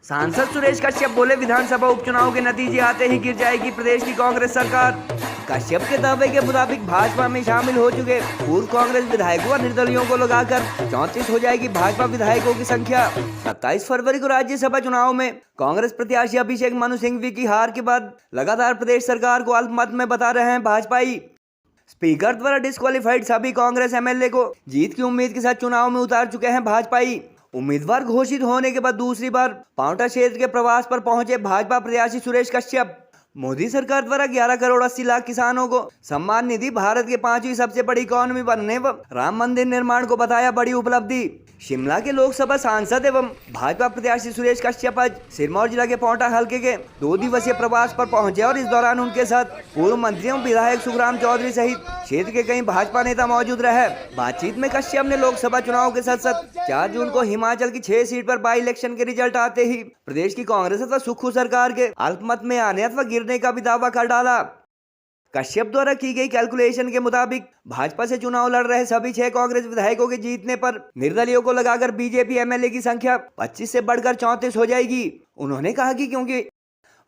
सांसद सुरेश कश्यप बोले, विधानसभा उपचुनाव के नतीजे आते ही गिर जाएगी प्रदेश की कांग्रेस सरकार। कश्यप के दावे के मुताबिक भाजपा में शामिल हो चुके पूर्व कांग्रेस विधायकों और निर्दलियों को लगाकर 34 हो जाएगी भाजपा विधायकों की संख्या। 27 फरवरी को राज्यसभा चुनाव में कांग्रेस प्रत्याशी अभिषेक मनु सिंघवी की हार के बाद लगातार प्रदेश सरकार को अल्पमत में बता रहे हैं भाजपाई। स्पीकर द्वारा डिस्क्वालीफाइड सभी कांग्रेस एमएलए को जीत की उम्मीद के साथ चुनाव में उतार चुके हैं भाजपाई। उम्मीदवार घोषित होने के बाद दूसरी बार पांवटा क्षेत्र के प्रवास पर पहुंचे भाजपा प्रत्याशी सुरेश कश्यप। मोदी सरकार द्वारा 11 करोड़ 80 लाख किसानों को सम्मान निधि, भारत के 5वीं सबसे बड़ी इकॉनमी बनने व राम मंदिर निर्माण को बताया बड़ी उपलब्धि। शिमला के लोकसभा सांसद एवं भाजपा प्रत्याशी सुरेश कश्यप आज सिरमौर जिला के पांवटा हलके के 2 दिवसीय प्रवास पर पहुंचे और इस दौरान उनके साथ पूर्व मंत्री एवं विधायक सुखराम चौधरी सहित क्षेत्र के कई भाजपा नेता मौजूद रहे। बातचीत में कश्यप ने लोकसभा चुनाव के साथ साथ 4 जून को हिमाचल की 6 सीट पर बाई इलेक्शन के रिजल्ट आते ही प्रदेश की कांग्रेस अथवा सुक्खू सरकार के अल्पमत में आने अथवा गिरने का भी दावा कर डाला। कश्यप द्वारा की गई कैलकुलेशन के मुताबिक भाजपा से चुनाव लड़ रहे सभी 6 कांग्रेस विधायकों के जीतने पर निर्दलियों को लगाकर बीजेपी एमएलए की संख्या 25 से बढ़कर 34 हो जाएगी। उन्होंने कहा कि क्योंकि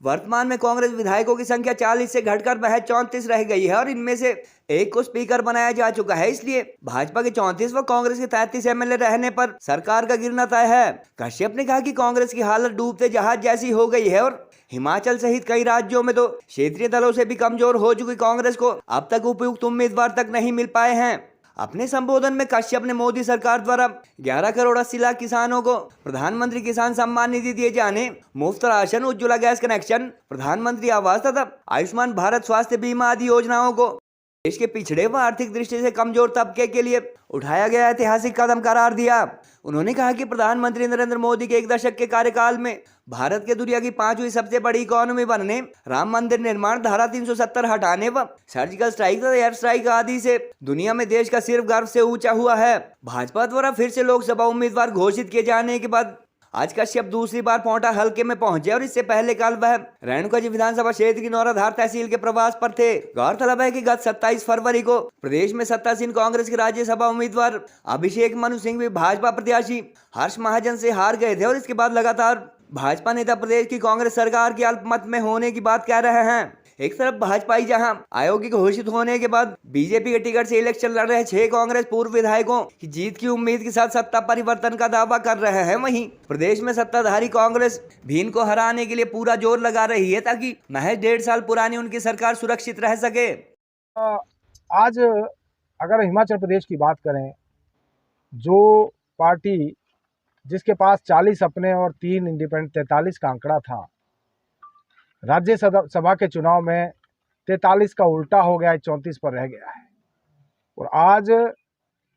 वर्तमान में कांग्रेस विधायकों की संख्या 40 से घटकर महज 34 रह गई है और इनमें से एक को स्पीकर बनाया जा चुका है, इसलिए भाजपा के 34 व कांग्रेस के 33 एमएलए रहने पर सरकार का गिरना तय है। कश्यप ने कहा कि कांग्रेस की हालत डूबते जहाज जैसी हो गई है और हिमाचल सहित कई राज्यों में तो क्षेत्रीय दलों से भी कमजोर हो चुकी कांग्रेस को अब तक उपयुक्त उम्मीदवार तक नहीं मिल पाए हैं। अपने संबोधन में कश्यप ने मोदी सरकार द्वारा 11 करोड़ 80 लाख किसानों को प्रधानमंत्री किसान सम्मान निधि दिए जाने, मुफ्त राशन, उज्ज्वला गैस कनेक्शन, प्रधानमंत्री आवास तथा आयुष्मान भारत स्वास्थ्य बीमा आदि योजनाओं को देश के पिछड़े व आर्थिक दृष्टि से कमजोर तबके के लिए उठाया गया ऐतिहासिक कदम करार दिया। उन्होंने कहा कि प्रधानमंत्री नरेंद्र मोदी के 1 दशक के कार्यकाल में भारत के दुनिया की 5वीं सबसे बड़ी इकॉनमी बनने, राम मंदिर निर्माण, धारा 370 हटाने व सर्जिकल स्ट्राइक तथा एयर स्ट्राइक आदि से दुनिया में देश का सिर्फ गर्व से ऊंचा हुआ है। भाजपा द्वारा फिर से लोकसभा उम्मीदवार घोषित किए जाने के बाद आज कश्यप दूसरी बार पांवटा हलके में पहुंचे और इससे पहले कल वह रेणुका जी विधानसभा क्षेत्र की नौराधार तहसील के प्रवास पर थे। गौरतलब है कि गत 27 फरवरी को प्रदेश में सत्तासीन कांग्रेस के राज्यसभा उम्मीदवार अभिषेक मनु सिंघवी भाजपा प्रत्याशी हर्ष महाजन से हार गए थे और इसके बाद लगातार भाजपा नेता प्रदेश की कांग्रेस सरकार के अल्पमत में होने की बात कह रहे हैं। एक तरफ भाजपाई जहां आयोग घोषित होने के बाद बीजेपी के टिकट से इलेक्शन लड़ रहे 6 कांग्रेस पूर्व विधायकों की जीत की उम्मीद के साथ सत्ता परिवर्तन का दावा कर रहे हैं, वहीं प्रदेश में सत्ताधारी कांग्रेस भी इनको हराने के लिए पूरा जोर लगा रही है ताकि महज 1.5 साल पुरानी उनकी सरकार सुरक्षित रह सके। आज अगर हिमाचल प्रदेश की बात करें, जो पार्टी जिसके पास 40 अपने और 3 इंडिपेंडेंट 43 का आंकड़ा था, राज्यसभा के चुनाव में 43 का उल्टा हो गया, 34 पर रह गया है। और आज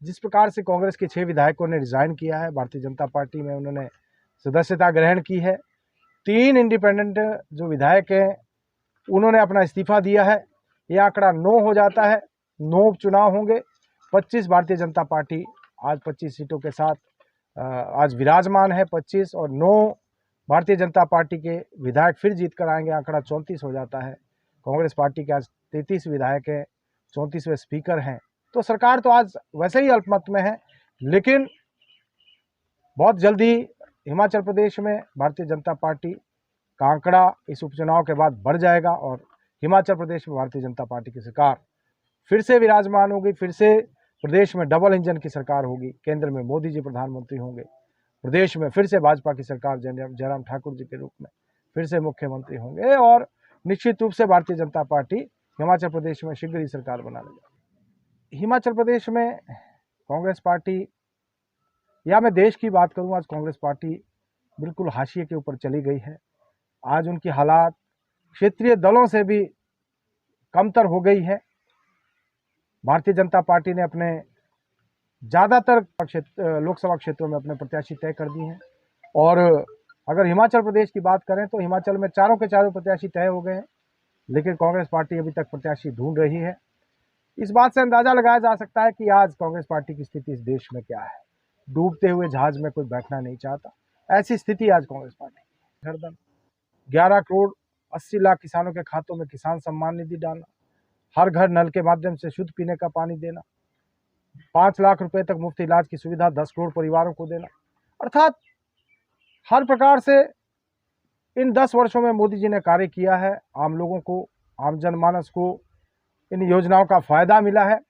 जिस प्रकार से कांग्रेस के 6 विधायकों ने रिजाइन किया है, भारतीय जनता पार्टी में उन्होंने सदस्यता ग्रहण की है, 3 इंडिपेंडेंट जो विधायक हैं उन्होंने अपना इस्तीफा दिया है। ये आंकड़ा 9 हो जाता है। 9 उपचुनाव होंगे। 25 भारतीय जनता पार्टी आज 25 सीटों के साथ आज विराजमान है 25, और 9 भारतीय जनता पार्टी के विधायक फिर जीत कर आएंगे, आंकड़ा 34 हो जाता है। कांग्रेस पार्टी के आज 33 विधायक हैं, 34वें स्पीकर हैं। तो सरकार तो आज वैसे ही अल्पमत में है, लेकिन बहुत जल्दी हिमाचल प्रदेश में भारतीय जनता पार्टी का आंकड़ा इस उपचुनाव के बाद बढ़ जाएगा और हिमाचल प्रदेश में भारतीय जनता पार्टी की सरकार फिर से विराजमान होगी। फिर से प्रदेश में डबल इंजन की सरकार होगी। केंद्र में मोदी जी प्रधानमंत्री होंगे, प्रदेश में फिर से भाजपा की सरकार जयराम ठाकुर जी के रूप में फिर से मुख्यमंत्री होंगे और निश्चित रूप से भारतीय जनता पार्टी हिमाचल प्रदेश में शीघ्र ही सरकार बना लेगी। हिमाचल प्रदेश में कांग्रेस पार्टी, या मैं देश की बात करूं, आज कांग्रेस पार्टी बिल्कुल हाशिए के ऊपर चली गई है। आज उनकी हालात क्षेत्रीय दलों से भी कमतर हो गई है। भारतीय जनता पार्टी ने अपने ज़्यादातर लोकसभा क्षेत्रों में अपने प्रत्याशी तय कर दिए हैं और अगर हिमाचल प्रदेश की बात करें तो हिमाचल में चारों के चारों प्रत्याशी तय हो गए हैं, लेकिन कांग्रेस पार्टी अभी तक प्रत्याशी ढूंढ रही है। इस बात से अंदाज़ा लगाया जा सकता है कि आज कांग्रेस पार्टी की स्थिति इस देश में क्या है। डूबते हुए जहाज में कोई बैठना नहीं चाहता, ऐसी स्थिति आज कांग्रेस पार्टी की। हरदम 11 करोड़ 80 लाख किसानों के खातों में किसान सम्मान निधि डालना, हर घर नल के माध्यम से शुद्ध पीने का पानी देना, 5 लाख रुपए तक मुफ्त इलाज की सुविधा 10 करोड़ परिवारों को देना, अर्थात हर प्रकार से इन 10 वर्षों में मोदी जी ने कार्य किया है, आम लोगों को, आम जनमानस को इन योजनाओं का फ़ायदा मिला है।